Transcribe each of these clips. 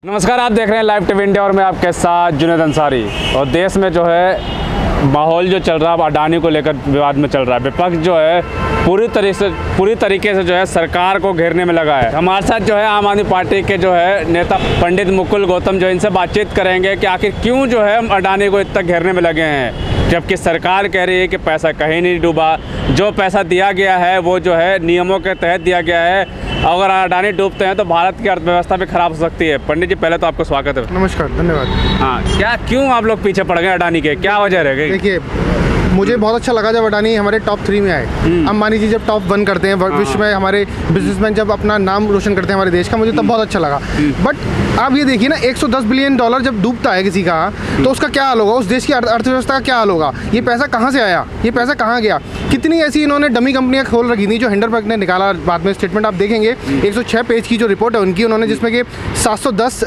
नमस्कार, आप देख रहे हैं लाइव टीवी इंडिया और मैं आपके साथ जुनैद अंसारी। और देश में जो है माहौल जो चल रहा है अडानी को लेकर विवाद में चल रहा है। विपक्ष जो है पूरी तरीके से जो है सरकार को घेरने में लगा है। हमारे साथ जो है आम आदमी पार्टी के जो है नेता पंडित मुकुल गौतम जो इनसे बातचीत करेंगे कि आखिर क्यों जो है अडानी को इतना घेरने में लगे हैं, जबकि सरकार कह रही है कि पैसा कहीं नहीं डूबा। जो पैसा दिया गया है वो जो है नियमों के तहत दिया गया है। अगर अडानी डूबते हैं तो भारत की अर्थव्यवस्था भी खराब हो सकती है। पंडित जी, पहले तो आपको स्वागत है। नमस्कार, धन्यवाद। हाँ, क्यों आप लोग पीछे पड़ गए अडानी के, क्या वजह रह गई? देखिए, मुझे बहुत अच्छा लगा जब अडानी हमारे टॉप 3 में आए। अंबानी जी जब टॉप 1 करते हैं विश्व में, हमारे बिजनेसमैन जब अपना नाम रोशन करते हैं हमारे देश का, मुझे तब बहुत अच्छा लगा। बट आप ये देखिए ना, $110 बिलियन जब डूबता है किसी का, तो उसका क्या हाल होगा, उस देश की अर्थव्यवस्था का क्या हाल होगा? ये पैसा कहाँ से आया, ये पैसा कहाँ गया? कितनी ऐसी इन्होंने डमी कंपनियां खोल रखी थी जो हिंडनबर्ग ने निकाला। बाद में स्टेटमेंट आप देखेंगे, 106 पेज की जो रिपोर्ट है उनकी, उन्होंने जिसमें कि 710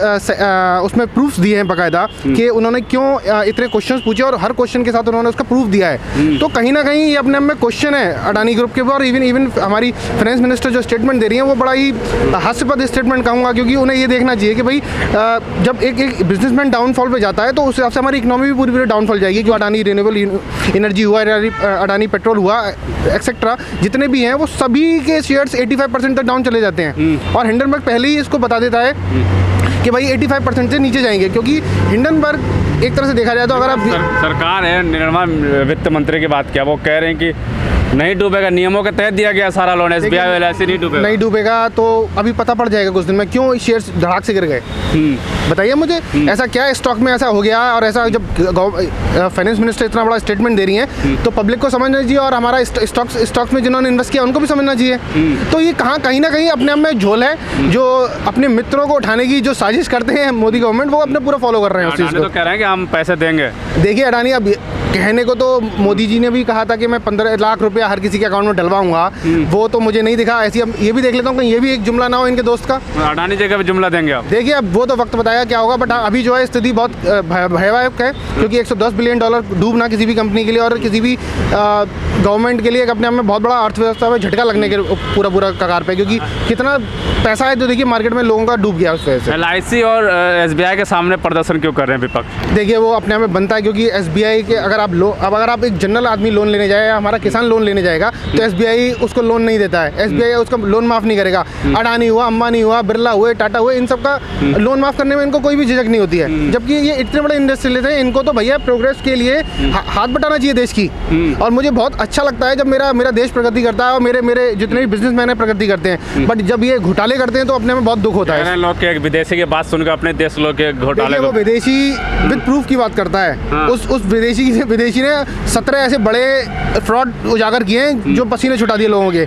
उसमें प्रूफ्स दिए हैं बाकायदा कि उन्होंने क्यों इतने क्वेश्चन पूछे और हर क्वेश्चन के साथ उन्होंने उसका प्रूफ दिया है। तो कहीं ना कहीं ये अपने आप में क्वेश्चन है अडानी ग्रुप के ऊपर। और इवन हमारी फाइनेंस मिनिस्टर जो स्टेटमेंट दे रही हैं वो बड़ा ही हास्यास्पद स्टेटमेंट कहूँगा, क्योंकि उन्हें ये देखना चाहिए कि भाई जब एक बिजनेसमैन डाउनफॉल पे जाता है तो उस हिसाब से हमारी इकोनॉमी भी पूरी डाउनफॉल जाएगी। जो अडानी रिन्यूएबल एनर्जी हुआ, अडानी पेट्रोल हुआ, एक्सेट्रा जितने भी हैं वो सभी के शेयर्स 85% तक डाउन चले जाते हैं। और हिंडनबर्ग पहले ही इसको बता देता है कि भाई 85% से नीचे जाएंगे, क्योंकि हिंडनबर्ग एक तरह से देखा जाए तो अगर आप सरकार है, निर्मला वित्त मंत्री की बात किया, वो कह रहे हैं कि नहीं डूबेगा, नियमों के तहत दिया गया सारा लोन, SBI वाला ऐसे नहीं डूबेगा। तो अभी पता पड़ जाएगा कुछ दिन में क्यों शेयर्स धड़ाक से गिर गए। बताइए मुझे, ऐसा क्या है स्टॉक में ऐसा हो गया? और ऐसा जब फाइनेंस मिनिस्टर इतना बड़ा स्टेटमेंट दे रही हैं तो पब्लिक को समझना चाहिए, और हमारा स्टॉक्स में जिन्होंने इन्वेस्ट किया उनको भी समझना चाहिए। तो ये कहीं ना कहीं अपने आप में झोल है। जो अपने मित्रों को उठाने की जो साजिश करते हैं मोदी गवर्नमेंट, वो अपने पूरा फॉलो कर रहे हैं उस चीज़ को। तो कह रहे हैं कि हम पैसे देंगे। देखिए अडानी, अब कहने को तो मोदी जी ने भी कहा था कि मैं 15 लाख रुपया हर किसी के अकाउंट में डलवाऊंगा, वो तो मुझे नहीं दिखा। ऐसी अब ये भी देख लेता हूँ कहीं ये भी एक जुमला ना हो इनके दोस्त का। अडानी जी का भी जुमला देंगे आप? देखिए, अब वो तो वक्त बताएगा क्या होगा। बट अभी जो है स्थिति बहुत भयावह है, क्योंकि $110 बिलियन डूबना किसी भी कंपनी के लिए और किसी भी गवर्नमेंट के लिए एक अपने आप में बहुत बड़ा अर्थव्यवस्था में झटका लगने के पूरा कगार पे, क्योंकि कितना पैसा है जो देखिए मार्केट में लोगों का डूब गया उस वजह से। LIC और SBI के सामने प्रदर्शन क्यों कर रहे हैं विपक्ष? देखिए, वो अपने आप में बनता है, क्योंकि SBI के अगर आप एक जनरल आदमी लोन लेने जाए या हमारा किसान लोन लेने जाएगा तो SBI उसको लोन नहीं देता है। SBI उसका लोन माफ़ नहीं करेगा। अडानी हुआ, अंबानी हुआ, बिरला हुए, टाटा हुए, इन सब का लोन माफ़ करने में इनको कोई भी झिझक नहीं होती है। जबकि ये इतने बड़े इंडस्ट्रियलिस्ट हैं, इनको तो भैया प्रोग्रेस के लिए हाथ बटाना चाहिए देश की। और मुझे बहुत अच्छा लगता है जब मेरा देश प्रगति करता है और मेरे जितने भी बिजनेसमैन हैं प्रगति करते हैं। बट जब ये घोटाले करते हैं तो अपने में बहुत दुख होता है। लोग के विदेशी की बात सुनकर अपने देश लोग के घोटाले, वो विदेशी विद प्रूफ की बात करता है। उस विदेशी ने 17 ऐसे बड़े फ्रॉड उजागर किए हैं जो पसीने छुटा दिए लोगों के।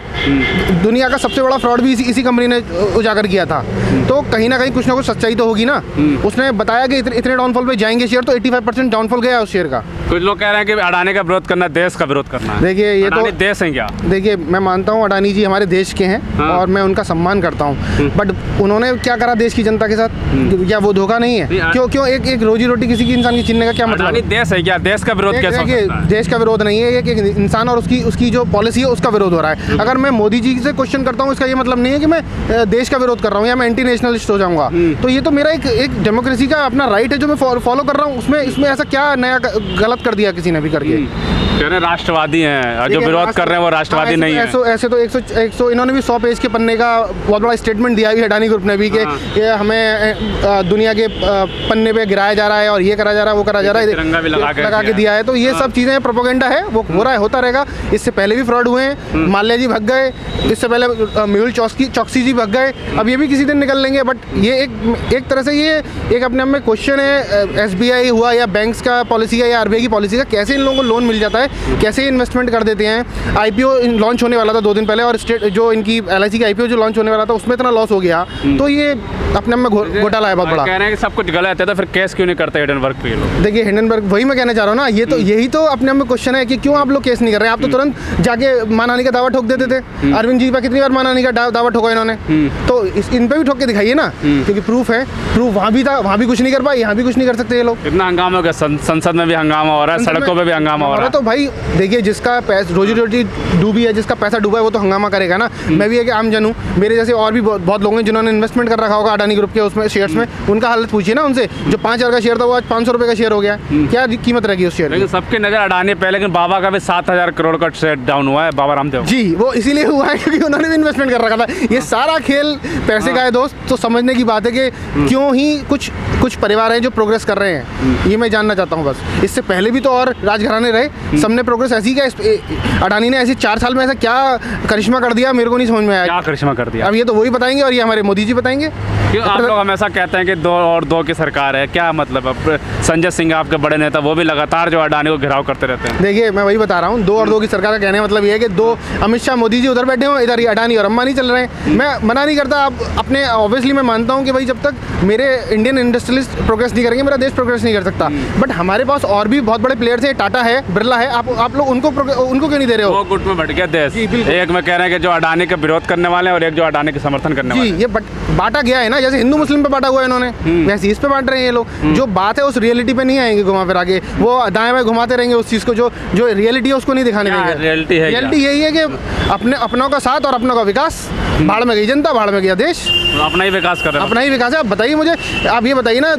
दुनिया का सबसे बड़ा फ्रॉड भी इसी कंपनी ने उजागर किया था। तो कहीं ना कहीं कुछ ना कुछ सच्चाई तो होगी ना। उसने बताया कि इतने डाउनफॉल पे जाएंगे शेयर, तो 85% डाउनफॉल गया उस शेयर का। कुछ लोग कह रहे हैं कि अडानी का विरोध करना देश का विरोध करना है। देखिए, ये तो देश है क्या? देखिए, मैं मानता हूँ अडानी जी हमारे देश के हैं और मैं उनका सम्मान करता हूँ। बट उन्होंने क्या करा देश की जनता के साथ? क्या वो धोखा नहीं है? क्यों एक रोजी रोटी किसी की इंसान की छीनने का क्या मतलब? देश है क्या? देश का विरोध कैसे हो सकता है? देश का विरोध नहीं है, एक इंसान और उसकी जो पॉलिसी है उसका विरोध हो रहा है। अगर मैं मोदी जी से क्वेश्चन करता हूँ, इसका ये मतलब नहीं है कि मैं देश का विरोध कर रहा हूँ या मैं एंटी नेशनलिस्ट हो जाऊँगा। तो ये तो मेरा एक डेमोक्रेसी का अपना राइट है जो मैं फॉलो कर रहा हूँ। इसमें ऐसा क्या नया गलत कर दिया किसी ने भी करके? राष्ट्रवादी हैं जो विरोध कर रहे हैं, वो राष्ट्रवादी नहीं है। ऐसे तो 100 इन्होंने भी 100 पेज के पन्ने का बहुत बड़ा स्टेटमेंट दिया है अडानी ग्रुप ने भी कि ये हमें दुनिया के पन्ने पे गिराया जा रहा है और ये करा जा रहा है, वो करा जा रहा है, तिरंगा भी लगा के दिया है। तो ये सब चीज़ें प्रोपेगेंडा है, वो हो रहा है, होता रहेगा। इससे पहले भी फ्रॉड हुए हैं। माल्या जी भग गए, इससे पहले मेहुल चौकसी जी भग गए, अब ये भी किसी दिन निकल लेंगे। बट ये एक तरह से ये एक अपने आप में क्वेश्चन है। SBI हुआ या बैंक्स का पॉलिसी का या RBI की पॉलिसी का, कैसे इन लोगों को लोन मिल जाता है, कैसे इन्वेस्टमेंट कर देते हैं। IPO लॉन्च होने वाला था 2 दिन पहले, और जो इनकी LIC का IPO जो लॉन्च होने वाला था उसमें इतना लॉस हो गया। तो ये अपने आप में घोटाला है बहुत बड़ा। कह रहे हैं कि सब कुछ गलत है, तो फिर केस क्यों नहीं करते हिंडनबर्ग पे लोग? देखिए, हिंडनबर्ग, वही मैं कहना चाह रहा हूँ ना, ये तो यही तो अपने आप में क्वेश्चन है कि क्यों आप लोग केस नहीं कर रहे हैं। आप तो तुरंत जाके मानहानि का दावा ठोक देते थे। अरविंद जी पर कितनी बार मानहानि का दावा ठोका इन्होंने, तो इन पे भी ठोक के दिखाइए ना, क्योंकि प्रूफ है। प्रूफ वहाँ भी था, वहाँ भी कुछ नहीं कर पाए, यहाँ भी कुछ नहीं कर सकते ये लोग। इतना हंगामा हो गया, संसद में भी हंगामा हंगामा हो रहा है, संसद में सड़कों पे भी हंगामा हो रहा है। तो भाई देखिए, जिसका रोजी रोटी डूबी है, जिसका पैसा डूबा है, वो तो हंगामा करेगा ना। मैं भी एक आम जन हूँ, मेरे जैसे और भी बहुत लोग हैं जिन्होंने इन्वेस्टमेंट कर रखा होगा अडानी ग्रुप के उसमें शेयर्स में। उनका हालत पूछिए ना उनसे, जो 5,000 का शेयर था वो आज 500 रुपये का शेयर हो गया। क्या कीमत रहेगी उस शेयर की? लेकिन सबकी नज़र अडानी पे, लेकिन बाबा का भी 7,000 करोड़ का शेयर डाउन हुआ है, बाबा रामदेव। जी, वो इसीलिए हुआ है क्योंकि उन्होंने भी इन्वेस्टमेंट कर रखा था। ये सारा खेल पैसे का है दोस्त। तो समझने की बात है कि क्यों ही कुछ परिवार हैं जो प्रोग्रेस कर रहे हैं, ये मैं जानना चाहता हूँ बस। इससे पहले भी तो और राजघराने रहे, सबने प्रोग्रेस ऐसी क्या, अडानी ने ऐसे 4 साल में ऐसा क्या करिश्मा कर दिया, मेरे को नहीं समझ में आया। क्या करिश्मा कर दिया? अब ये तो वही बताएंगे और ये हमारे मोदी जी बताएंगे। क्यों आप लोग हमेशा कहते हैं कि 2 और 2 की सरकार है, क्या मतलब? अब संजय सिंह आपके बड़े नेता, वो भी लगातार जो अडानी को घेराव करते रहते हैं। देखिए, मैं वही बता रहा हूँ, 2 और 2 की सरकार का कहने का मतलब ये है कि 2 अमित शाह मोदी जी उधर बैठे हो, इधर ही अडानी और अंबानी चल रहे हैं। मैं मना नहीं करता, आप अपने ऑब्वियसली मैं मानता हूँ कि भाई जब तक मेरे इंडियन इंडस्ट्रियलिस्ट प्रोग्रेस नहीं करेंगे, मेरा देश प्रोग्रेस नहीं कर सकता। बट हमारे पास और भी बहुत बड़े प्लेयर्स हैं, टाटा है, बिरला है, आप लोग उनको क्यों नहीं दे रहे हो? वो गुट में बढ़ गया देश। जी, बिल्कुल। एक में कह रहे हैं कि जो अडानी का विरोध करने वाले हैं और एक जो अडानी का समर्थन करने वाले जी, हैं। ये बांटा गया है ना, जैसे हिंदू मुस्लिम पे बांटा हुआ है इन्होंने, वैसे इस पे बांट रहे हैं ये लोग। जो बात है उस रियलिटी पे नहीं आएंगे घुमा फिर आगे, वो दाएं बाएं घुमाते रहेंगे उस चीज़ को, जो रियलिटी है उसको नहीं दिखाने क्या देंगे। रियलिटी है? रियलिटी यही है कि अपनों का साथ और अपनों का विकास, भाड़ में गई जनता, भाड़ में गया देश। तो अपना ही विकास कर रहे हैं। अपना ही विकास है। आप बताइए मुझे, आप ये बताइए ना,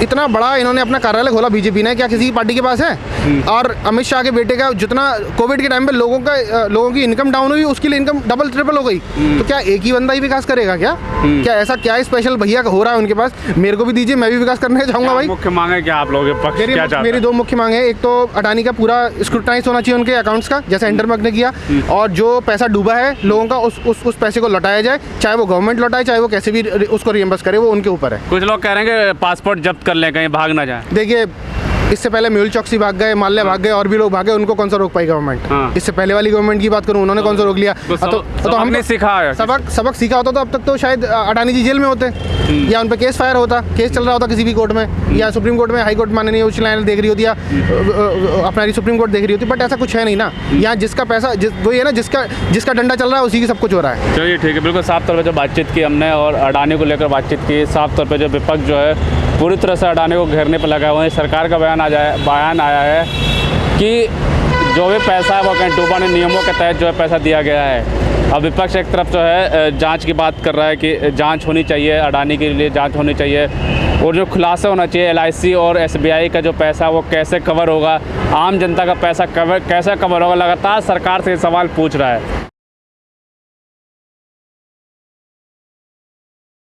इतना बड़ा इन्होंने अपना कार्यालय खोला बीजेपी ने, क्या किसी की पार्टी के पास है? और अमित शाह के बेटे का जितना कोविड के टाइम पे लोगों की इनकम डाउन हुई, उसके लिए इनकम डबल ट्रिपल हो गई। तो क्या एक ही बंदा ही विकास करेगा क्या? क्या ऐसा क्या स्पेशल भैया हो रहा है उनके पास? मेरे को भी दीजिए, मैं भी विकास करना चाहूँगा भाई। मुख्य मांग है क्या आप लोगों के पक्ष? क्या चाहते हैं? मेरी 2 मुख्य मांग है। एक तो अडानी का पूरा स्क्रूटनाइज होना चाहिए उनके अकाउंट्स का, जैसे इंटरबैंक ने किया, और जो पैसा डूबा है लोगों का उस पैसे को लौटाया जाए, चाहे वो गवर्नमेंट लौटाए, चाहे वो कैसे भी उसको रियम्बर्स करे, वो उनके ऊपर है। कुछ लोग कह रहे हैं कि पासपोर्ट जब्त कर लें, कहीं भाग ना जाए। देखिए, इससे पहले मेहुल चौकसी भाग गए, माल्या भाग गए, और भी लोग भागे, उनको कौन सा रोक पाई गवर्नमेंट? हाँ। इससे पहले वाली गवर्नमेंट की बात करूं, उन्होंने कौन सा रोक लिया? तो हमने सीखा है। सबक सीखा होता तो अब तक तो शायद अडानी जी जेल में होते, या उन पर केस फायर होता, केस चल रहा होता किसी भी कोर्ट में, या सुप्रीम कोर्ट में, हाई कोर्ट माननीय उच्च न्यायालय देख रही होती, या अपना सुप्रीम कोर्ट देख रही होती। बट ऐसा कुछ है नहीं ना, यहाँ जिसका पैसा वही है ना, जिसका डंडा चल रहा है उसी की सब कुछ हो रहा है। चलिए ठीक है, बिल्कुल साफ तौर पर जो बातचीत की हमने और अडानी को लेकर बातचीत की, साफ तौर पर जो विपक्ष जो है पूरी तरह से अडानी को घेरने पर लगा हुआ है। सरकार का बयान आया है कि जो भी पैसा है वो कहीं डूबा नहीं, नियमों के तहत जो है पैसा दिया गया है। अब विपक्ष एक तरफ जो है जांच की बात कर रहा है कि जांच होनी चाहिए, अडानी के लिए जांच होनी चाहिए, और जो खुलासा होना चाहिए LIC और SBI का जो पैसा वो कैसे कवर होगा, आम जनता का पैसा कैसे कवर होगा, लगातार सरकार से ये सवाल पूछ रहा है।